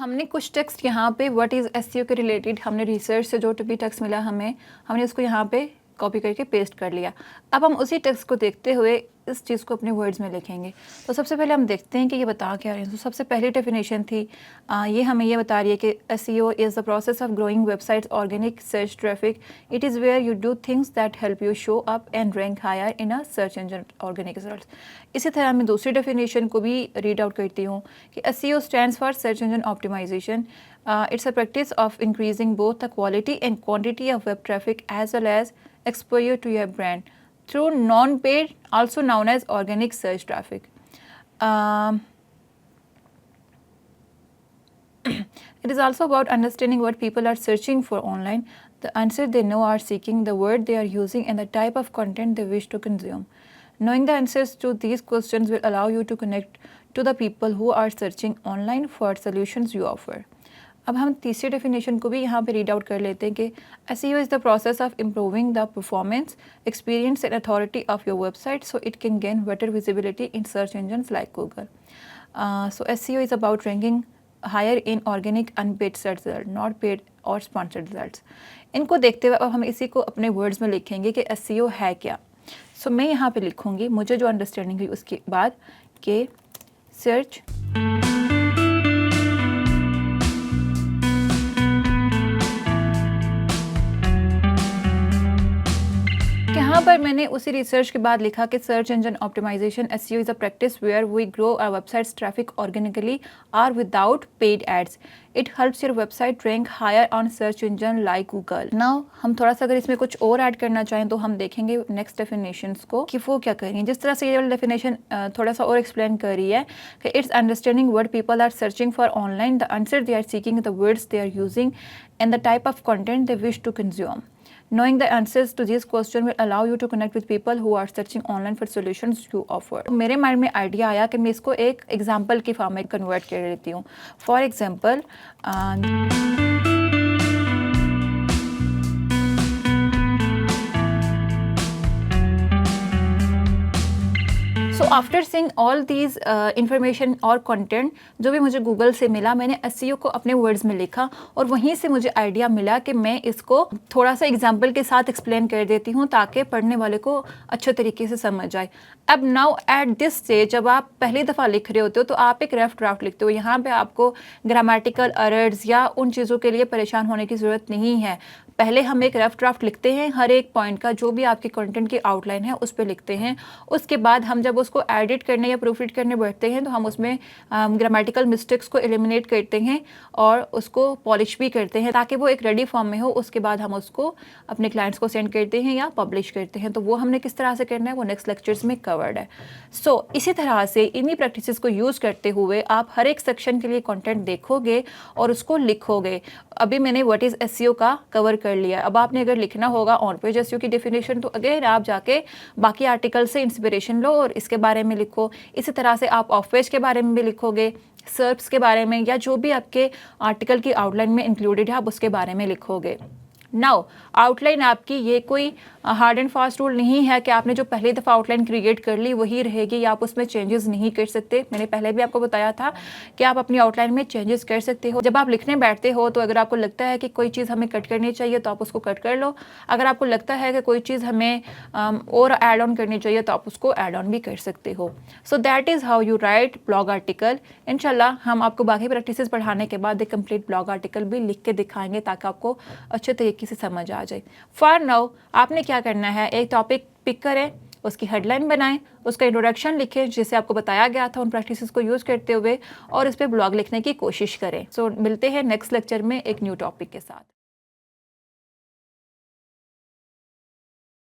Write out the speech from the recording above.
हमने कुछ टेक्स्ट यहाँ पे व्हाट इज़ एसईओ के रिलेटेड हमने रिसर्च से जो भी टेक्स्ट मिला हमें, हमने उसको यहाँ पे कॉपी करके पेस्ट कर लिया। अब हम उसी टेक्स्ट को देखते हुए इस चीज़ को अपने वर्ड्स में लिखेंगे। तो सबसे पहले हम देखते हैं कि ये बता क्या रहे हैं। तो सबसे पहली डेफिनेशन थी ये हमें ये बता रही है कि SEO is the process of growing websites organic search traffic. It is where you do things that help you show up and rank higher in a search engine organic results. इसी तरह मैं दूसरी डेफिनेशन को भी read out करती हूँ कि SEO stands for search engine optimisation. It's a practice of increasing both the quality and quantity of web traffic as well as exposure to your brand through non-paid, also known as organic search traffic. It is also about understanding what people are searching for online, the answer they know are seeking, the word they are using, and the type of content they wish to consume. Knowing the answers to these questions will allow you to connect to the people who are searching online for solutions you offer. अब हम तीसरी definition को भी यहाँ पे read out कर लेते हैं कि SEO is the process of improving the performance, experience and authority of your website so it can gain better visibility in search engines like Google. So SEO is about ranking higher in organic unpaid search result, not paid और sponsored results. इनको देखते हुए अब हम इसी को अपने words में लिखेंगे कि एसईओ है क्या. सो मैं यहाँ पे लिखूँगी मुझे जो अंडरस्टैंडिंग हुई उसके बाद कि सर्च यहाँ पर मैंने उसी रिसर्च के बाद लिखा कि search engine optimisation SEO is a practice where we grow our websites traffic organically or without paid ads. It helps your website rank higher on search engine like Google. Now हम थोड़ा सा अगर इसमें कुछ और ऐड करना चाहें तो हम देखेंगे नेक्स्ट डेफिनेशंस को कि वो क्या कर रही हैं. जिस तरह से ये वाली डेफिनेशन थोड़ा सा और एक्सप्लेन कर रही है कि it's understanding what people are searching for online, the answer they are seeking, the words they are using and the type of content they wish to consume. Knowing the answers to these questions will allow you to connect with people who are searching online for solutions you offer. मेरे mind में idea आया कि मैं इसको एक example की form में convert कर लेती हूँ. For example so after seeing all these information और कंटेंट जो भी मुझे गूगल से मिला, मैंने एसईओ को अपने वर्ड्स में लिखा और वहीं से मुझे आइडिया मिला कि मैं इसको थोड़ा सा एग्जांपल के साथ एक्सप्लेन कर देती हूँ ताकि पढ़ने वाले को अच्छे तरीके से समझ आए. अब नाउ एट दिस स्टेज जब आप पहली दफ़ा लिख रहे होते हो तो आप एक रफ ड्राफ्ट लिखते हो. यहाँ पे आपको ग्रामेटिकल एरर्स या उन चीज़ों के लिए परेशान होने की ज़रूरत नहीं है. पहले हम एक रफ ड्राफ्ट लिखते हैं, हर एक पॉइंट का जो भी आपके कंटेंट की आउटलाइन है उस पर लिखते हैं. उसके बाद हम जब उसको एडिट करने या प्रूफ रीड करने बैठते हैं तो हम उसमें ग्रामेटिकल मिस्टेक्स को एलिमिनेट करते हैं और उसको पॉलिश भी करते हैं ताकि वो एक रेडी फॉर्म में हो. उसके बाद हम उसको अपने क्लाइंट्स को सेंड करते हैं या पब्लिश करते हैं. तो वो हमने किस तरह से करना है वो नेक्स्ट लेक्चर्स में कवर्ड है. सो इसी तरह से इन्हीं प्रैक्टिसेस को यूज़ करते हुए आप हर एक सेक्शन के लिए कंटेंट देखोगे और उसको लिखोगे. अभी मैंने व्हाट इज़ एसईओ का कवर कर लिया. अब आपने अगर लिखना होगा ऑन पेज एसईओ की डेफिनेशन तो अगेन आप जाके बाकी आर्टिकल से इंस्पिरेशन लो और इसके बारे में लिखो. इसी तरह से आप ऑफ पेज के बारे में भी लिखोगे, सर्च के बारे में या जो भी आपके आर्टिकल की आउटलाइन में इंक्लूडेड है आप उसके बारे में लिखोगे. नाउ आउटलाइन आपकी ये कोई हार्ड एंड फास्ट रूल नहीं है कि आपने जो पहली दफ़ा आउटलाइन क्रिएट कर ली वही रहेगी या आप उसमें चेंजेस नहीं कर सकते. मैंने पहले भी आपको बताया था कि आप अपनी आउटलाइन में चेंजेस कर सकते हो. जब आप लिखने बैठते हो तो अगर आपको लगता है कि कोई चीज़ हमें कट करनी चाहिए तो आप उसको कट कर लो. अगर आपको लगता है कि कोई चीज़ हमें और ऐड ऑन करनी चाहिए तो आप उसको ऐड ऑन भी कर सकते हो. So that is how you right blog article. इंशाल्लाह हम आपको बाकी प्रैक्टिसेस पढ़ाने के बाद एक कंप्लीट ब्लॉग आर्टिकल भी लिख के दिखाएंगे ताकि आपको अच्छे तरीके से समझ आ जाए. फॉर नाउ आपने क्या करना है, एक टॉपिक पिक करें, उसकी हेडलाइन बनाएं, उसका इंट्रोडक्शन लिखें जिसे आपको बताया गया था उन प्रैक्टिसेस को यूज़ करते हुए और इस पर ब्लॉग लिखने की कोशिश करें. सो मिलते हैं नेक्स्ट लेक्चर में एक न्यू टॉपिक के साथ.